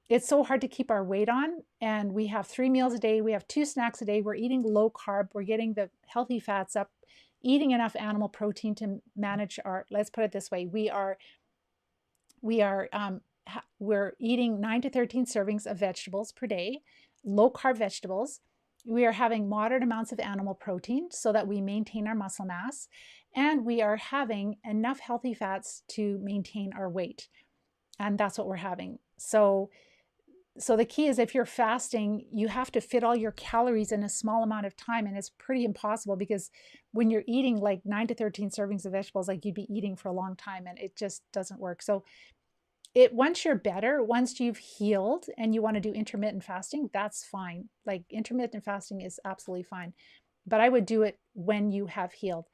it's so hard to keep our weight on. And we have 3 meals a day. We have 2 snacks a day. We're eating low carb. We're getting the healthy fats up, eating enough animal protein to manage let's put it this way. We're eating 9 to 13 servings of vegetables per day, low carb vegetables. We are having moderate amounts of animal protein so that we maintain our muscle mass, and we are having enough healthy fats to maintain our weight. And that's what we're having. So the key is, if you're fasting, you have to fit all your calories in a small amount of time, and it's pretty impossible because when you're eating like 9 to 13 servings of vegetables, like you'd be eating for a long time, and it just doesn't work. So once you're better, once you've healed and you want to do intermittent fasting, that's fine. Like intermittent fasting is absolutely fine, but I would do it when you have healed.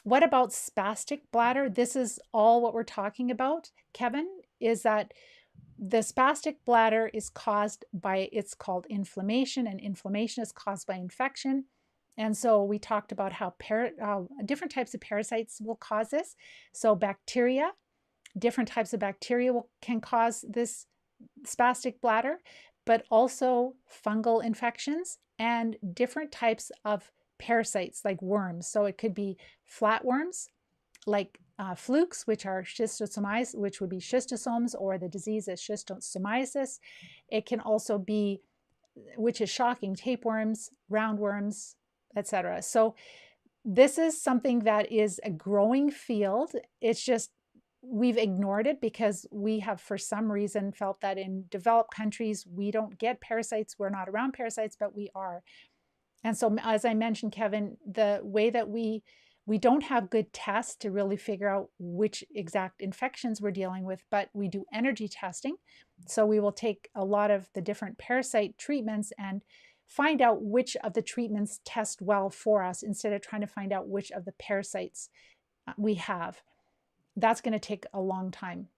What about spastic bladder? This is all what we're talking about, Kevin, is that the spastic bladder is caused by, it's called inflammation, and inflammation is caused by infection. And so we talked about how different types of parasites will cause this. So bacteria, different types of bacteria can cause this spastic bladder, but also fungal infections and different types of parasites like worms. So it could be flatworms, like flukes, which are schistosomiasis, which would be schistosomes, or the disease is schistosomiasis. It can also be, which is shocking, tapeworms, roundworms, etc. So this is something that is a growing field. It's just we've ignored it because we have, for some reason, felt that in developed countries we don't get parasites. We're not around parasites, but we are. And so, as I mentioned, Kevin, the way that we don't have good tests to really figure out which exact infections we're dealing with, but we do energy testing. So we will take a lot of the different parasite treatments and find out which of the treatments test well for us, instead of trying to find out which of the parasites we have. That's going to take a long time,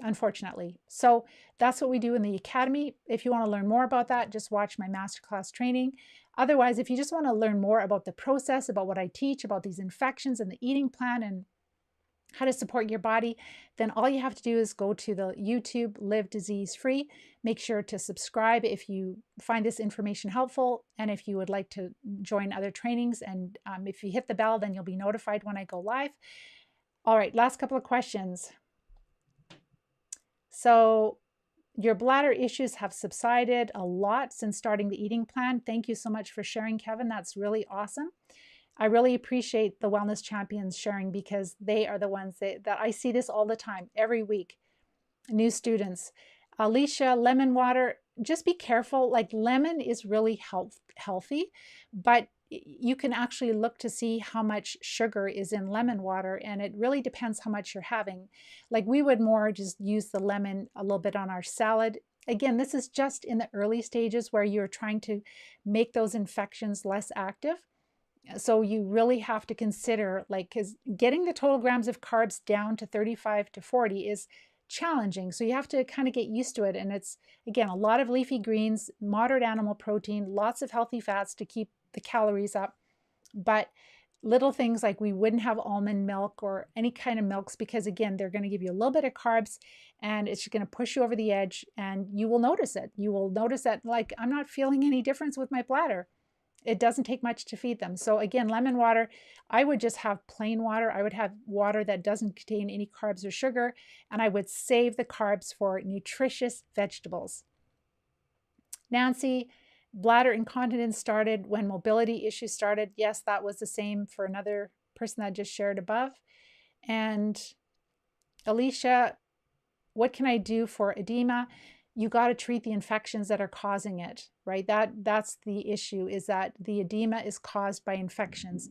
unfortunately. So that's what we do in the Academy. If you want to learn more about that, just watch my masterclass training. Otherwise, if you just want to learn more about the process, about what I teach, about these infections and the eating plan and how to support your body, then all you have to do is go to the YouTube Live Disease Free. Make sure to subscribe if you find this information helpful, and if you would like to join other trainings. And if you hit the bell, then you'll be notified when I go live. All right, last couple of questions. So your bladder issues have subsided a lot since starting the eating plan. Thank you so much for sharing, Kevin. That's really awesome. I really appreciate the Wellness Champions sharing, because they are the ones that I see this all the time, every week. New students. Alicia, lemon water, just be careful. Like, lemon is really healthy, but you can actually look to see how much sugar is in lemon water, and it really depends how much you're having. Like, we would more just use the lemon a little bit on our salad. Again, this is just in the early stages where you're trying to make those infections less active. So you really have to consider, like, because getting the total grams of carbs down to 35 to 40 is challenging. So you have to kind of get used to it. And it's, again, a lot of leafy greens, moderate animal protein, lots of healthy fats to keep the calories up. But little things like, we wouldn't have almond milk or any kind of milks, because again, they're going to give you a little bit of carbs, and it's going to push you over the edge, and you will notice it. You will notice that, like, I'm not feeling any difference with my bladder. It doesn't take much to feed them. So again, lemon water, I would just have plain water. I would have water that doesn't contain any carbs or sugar, and I would save the carbs for nutritious vegetables. Nancy, bladder incontinence started when mobility issues started. Yes, that was the same for another person that just shared above. And Alicia, what can I do for edema? You got to treat the infections that are causing it, right? That's the issue, is that the edema is caused by infections.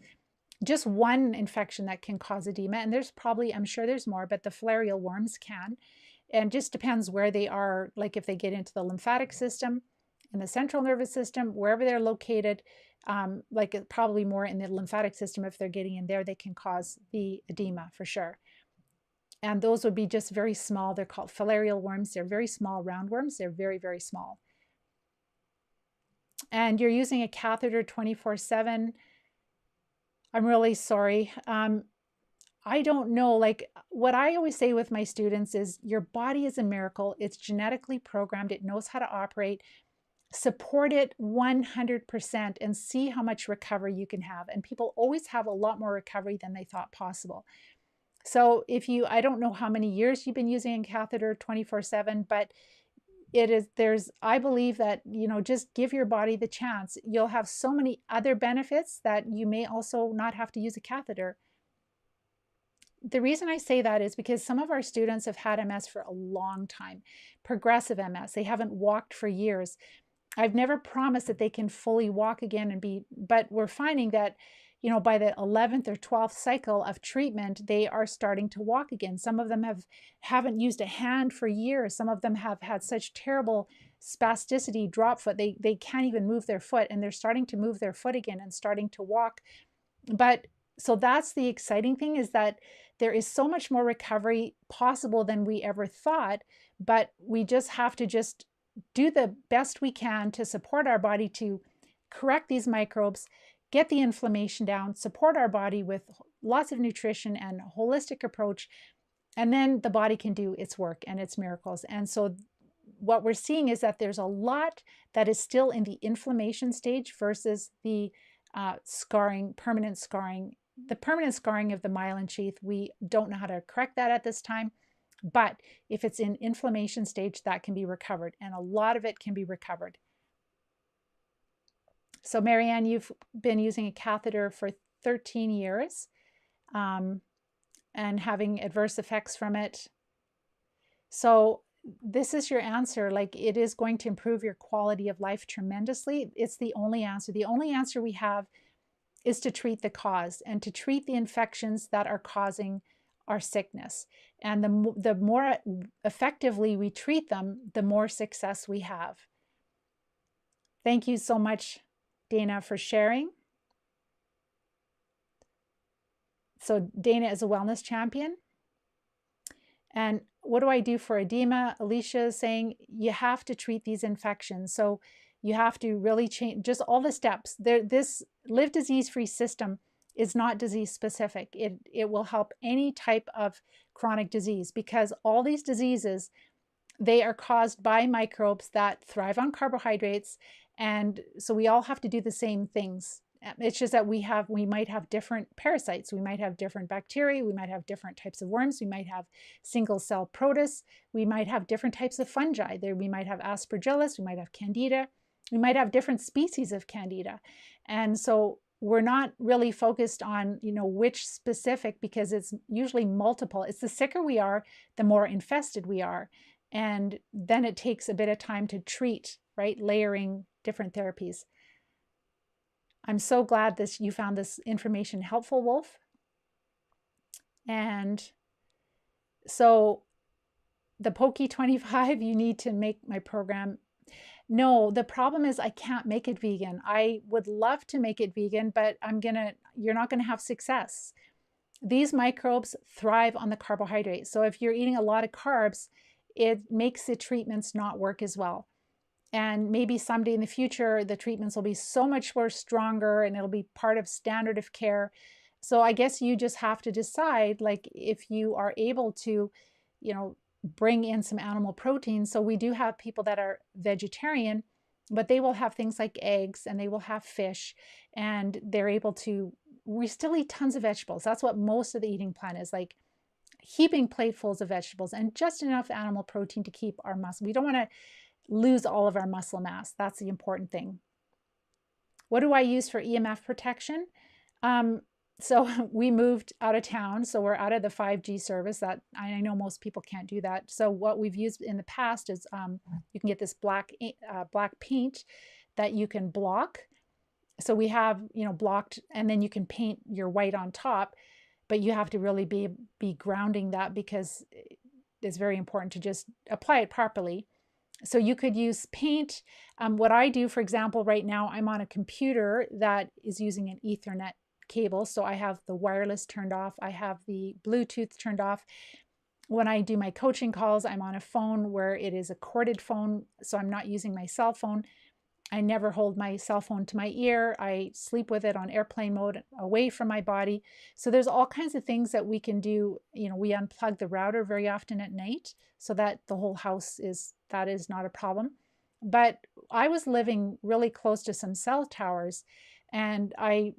Just one infection that can cause edema, and there's probably, I'm sure there's more, but the filarial worms can. and just depends where they are, like if they get into the lymphatic system, in the central nervous system, wherever they're located, like probably more in the lymphatic system. If they're getting in there, they can cause the edema for sure. And those would be just very small. They're called filarial worms. They're very small roundworms. They're very, very small. And you're using a catheter 24/7. I'm really sorry. I don't know. Like what I always say with my students is your body is a miracle. It's genetically programmed. It knows how to operate. Support it 100% and see how much recovery you can have. And people always have a lot more recovery than they thought possible. So if you, I don't know how many years you've been using a catheter 24/7, but I believe that, just give your body the chance. You'll have so many other benefits that you may also not have to use a catheter. The reason I say that is because some of our students have had MS for a long time, progressive MS. They haven't walked for years. I've never promised that they can fully walk again but we're finding that, by the 11th or 12th cycle of treatment, they are starting to walk again. Some of them haven't used a hand for years. Some of them have had such terrible spasticity, drop foot. They can't even move their foot, and they're starting to move their foot again and starting to walk. But so that's the exciting thing, is that there is so much more recovery possible than we ever thought, but we just have to just do the best we can to support our body to correct these microbes, get the inflammation down, support our body with lots of nutrition and a holistic approach, and then the body can do its work and its miracles. And so what we're seeing is that there's a lot that is still in the inflammation stage versus the scarring, permanent scarring. The permanent scarring of the myelin sheath, we don't know how to correct that at this time. But if it's in inflammation stage, that can be recovered, and a lot of it can be recovered. So Marianne, you've been using a catheter for 13 years and having adverse effects from it. So this is your answer. Like, it is going to improve your quality of life tremendously. It's the only answer. The only answer we have is to treat the cause and to treat the infections that are causing our sickness. And the more effectively we treat them, the more success we have. Thank you so much, Dana, for sharing. So Dana is a wellness champion. And what do I do for edema? Alicia is saying you have to treat these infections. So you have to really change just all the steps. This Live Disease-Free system is not disease specific. It will help any type of chronic disease, because all these diseases, they are caused by microbes that thrive on carbohydrates. And so we all have to do the same things. It's just that we might have different parasites. We might have different bacteria. We might have different types of worms. We might have single cell protists. We might have different types of fungi. We might have aspergillus. We might have candida. We might have different species of candida. And so we're not really focused on, which specific, because it's usually multiple. It's the sicker we are, the more infested we are. And then it takes a bit of time to treat, right? Layering different therapies. I'm so glad you found this information helpful, Wolf. And so the Pokey 25, you need to make my program. No, the problem is I can't make it vegan. I would love to make it vegan, but you're not gonna have success. These microbes thrive on the carbohydrates. So if you're eating a lot of carbs, it makes the treatments not work as well. And maybe someday in the future, the treatments will be so much more stronger and it'll be part of standard of care. So I guess you just have to decide, like, if you are able to, bring in some animal protein. So we do have people that are vegetarian, but they will have things like eggs and they will have fish, and they're able to, we still eat tons of vegetables. That's what most of the eating plan is, like heaping platefuls of vegetables and just enough animal protein to keep our muscle. We don't want to lose all of our muscle mass. That's the important thing. What do I use for EMF protection? So we moved out of town, so we're out of the 5G service. That I know most people can't do that. So what we've used in the past is you can get this black paint that you can block. So we have blocked, and then you can paint your white on top, but you have to really be grounding that, because it's very important to just apply it properly. So you could use paint. What I do, for example, right now, I'm on a computer that is using an Ethernet cable. So I have the wireless turned off. I have the Bluetooth turned off. When I do my coaching calls, I'm on a phone where it is a corded phone. So I'm not using my cell phone. I never hold my cell phone to my ear. I sleep with it on airplane mode away from my body. So there's all kinds of things that we can do. You know, we unplug the router very often at night so that the whole house that is not a problem. But I was living really close to some cell towers, and I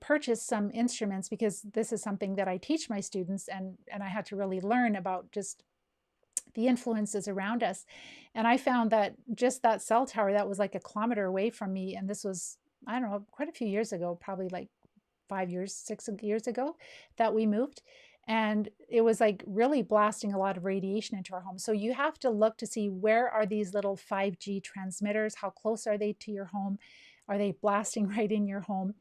purchased some instruments because this is something that I teach my students, and I had to really learn about just the influences around us. And I found that just that cell tower that was like a kilometer away from me, and this was, I don't know, quite a few years ago, probably like 5 years, 6 years ago that we moved. And it was like really blasting a lot of radiation into our home. So you have to look to see, where are these little 5G transmitters? How close are they to your home? Are they blasting right in your home?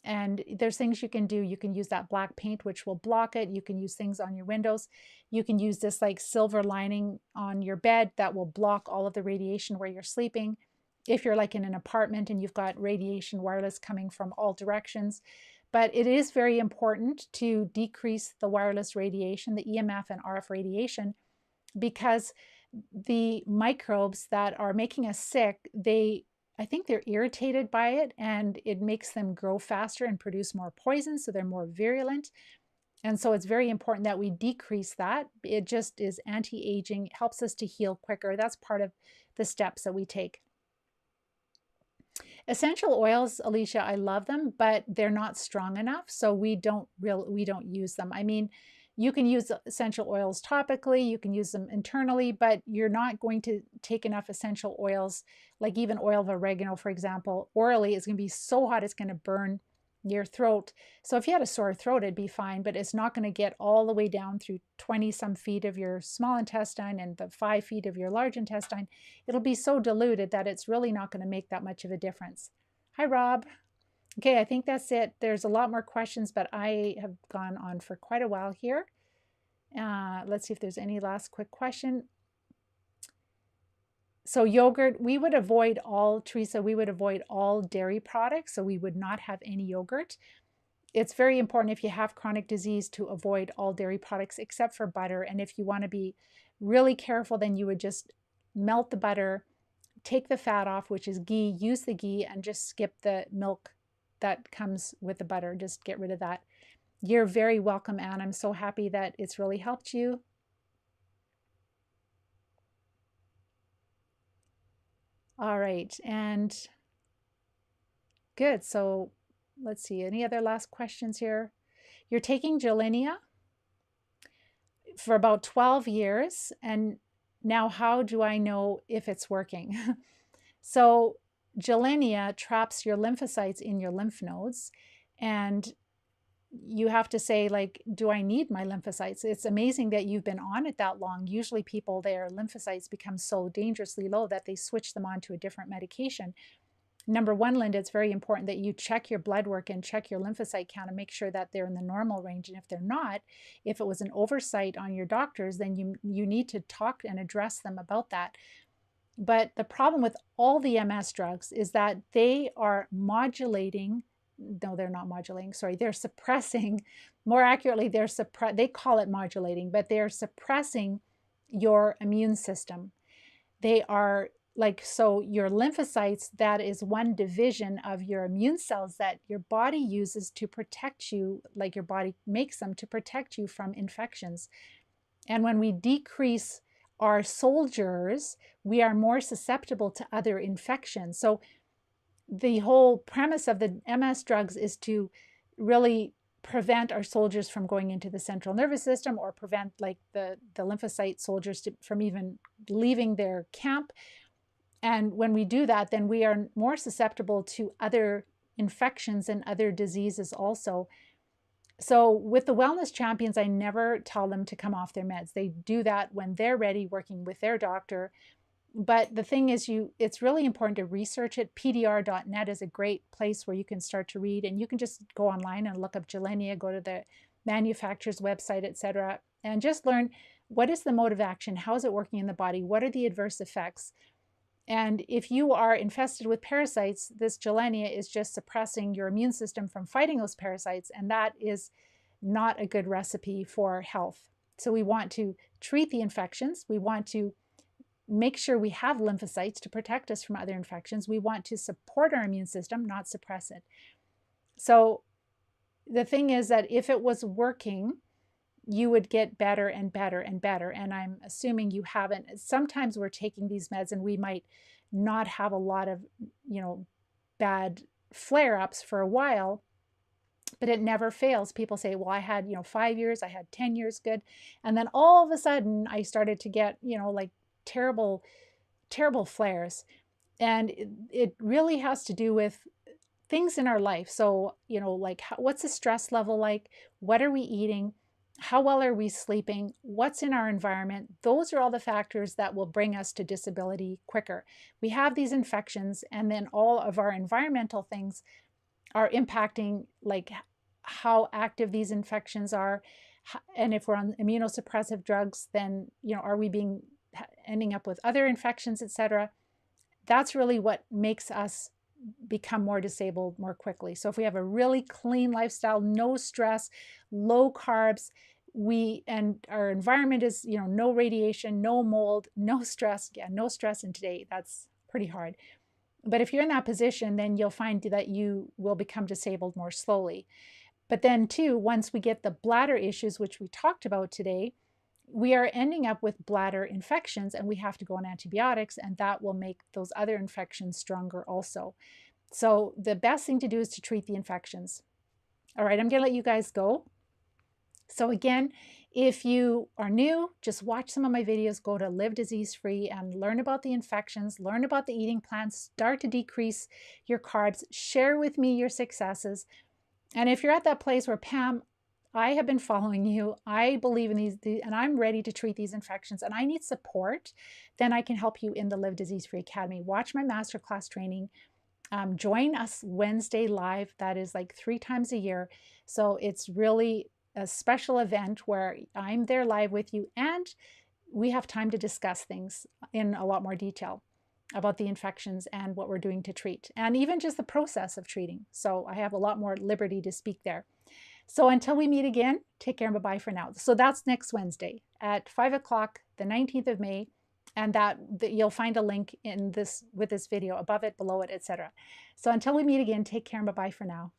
And there's things you can do. You can use that black paint, which will block it. You can use things on your windows. You can use this like silver lining on your bed that will block all of the radiation where you're sleeping. If you're like in an apartment and you've got radiation wireless coming from all directions. But it is very important to decrease the wireless radiation, the EMF and RF radiation, because the microbes that are making us sick, I think they're irritated by it, and it makes them grow faster and produce more poison, so they're more virulent. And so it's very important that we decrease that. It just is anti-aging, helps us to heal quicker. That's part of the steps that we take. Essential oils, Alicia, I love them, but they're not strong enough, so we don't use them. I mean, you can use essential oils topically, you can use them internally, but you're not going to take enough essential oils, like even oil of oregano, for example, orally. It's going to be so hot it's going to burn your throat. So if you had a sore throat, it'd be fine, but it's not going to get all the way down through 20 some feet of your small intestine and the 5 feet of your large intestine. It'll be so diluted that it's really not going to make that much of a difference. Hi, Rob. Okay, I think that's it. There's a lot more questions, but I have gone on for quite a while here. Let's see if there's any last quick question. So yogurt, we would avoid all, Teresa, we would avoid all dairy products. So we would not have any yogurt. It's very important if you have chronic disease to avoid all dairy products except for butter. And if you want to be really careful, then you would just melt the butter, take the fat off, which is ghee, use the ghee, and just skip the milk that comes with the butter. Just get rid of that. You're very welcome, Anne. I'm so happy that it's really helped you. All right, and good. So let's see, any other last questions here? You're taking Gilenia for about 12 years, and now how do I know if it's working? So Gilenia traps your lymphocytes in your lymph nodes, and you have to say, like, do I need my lymphocytes? It's amazing that you've been on it that long. Usually people, their lymphocytes become so dangerously low that they switch them on to a different medication. Number one, Linda, it's very important that you check your blood work and check your lymphocyte count and make sure that they're in the normal range. And if they're not, if it was an oversight on your doctors, then you need to talk and address them about that. But the problem with all the MS drugs is that they are modulating. No, they're not modulating. Sorry, they're suppressing. More accurately, they call it modulating, but they're suppressing your immune system. They are like, so your lymphocytes, that is one division of your immune cells that your body uses to protect you, like your body makes them to protect you from infections. And when we decrease our soldiers, we are more susceptible to other infections. So the whole premise of the MS drugs is to really prevent our soldiers from going into the central nervous system, or prevent like the lymphocyte soldiers from even leaving their camp. And when we do that, then we are more susceptible to other infections and other diseases also. So with the wellness champions, I never tell them to come off their meds. They do that when they're ready, working with their doctor. But the thing is, it's really important to research it. PDR.net is a great place where you can start to read, and you can just go online and look up Gilenia, go to the manufacturer's website, etc., and just learn What is the mode of action? How is it working in the body? What are the adverse effects? And if you are infested with parasites, this Gilenya is just suppressing your immune system from fighting those parasites, and that is not a good recipe for health. So we want to treat the infections. We want to make sure we have lymphocytes to protect us from other infections. We want to support our immune system, not suppress it. So the thing is that if it was working, you would get better and better and better. And I'm assuming you haven't. Sometimes we're taking these meds and we might not have a lot of, bad flare-ups for a while, but it never fails. People say, well, I had, 5 years, I had 10 years good. And then all of a sudden I started to get, like terrible, terrible flares. And it really has to do with things in our life. So, like what's the stress level like? What are we eating? How well are we sleeping? What's in our environment? Those are all the factors that will bring us to disability quicker. We have these infections, and then all of our environmental things are impacting like how active these infections are. And if we're on immunosuppressive drugs, then, are we ending up with other infections, etc. That's really what makes us become more disabled more quickly. So if we have a really clean lifestyle, no stress, low carbs, and our environment is, no radiation, no mold, no stress. Yeah, no stress in today. That's pretty hard. But if you're in that position, then you'll find that you will become disabled more slowly. But then too, once we get the bladder issues, which we talked about today, we are ending up with bladder infections, and we have to go on antibiotics, and that will make those other infections stronger also. So the best thing to do is to treat the infections. All right, I'm going to let you guys go. So again, if you are new, just watch some of my videos, go to Live Disease Free and learn about the infections, learn about the eating plans, start to decrease your carbs, share with me your successes. And if you're at that place where, Pam, I have been following you, I believe in these, and I'm ready to treat these infections, and I need support, then I can help you in the Live Disease Free Academy. Watch my masterclass training. Join us Wednesday live. That is like 3 times a year. So it's really a special event where I'm there live with you, and we have time to discuss things in a lot more detail about the infections and what we're doing to treat, and even just the process of treating. So I have a lot more liberty to speak there. So until we meet again, take care and bye-bye for now. So that's next Wednesday at 5 o'clock, the 19th of May, and that you'll find a link in this with this video, above it, below it, etc. So until we meet again, take care and bye-bye for now.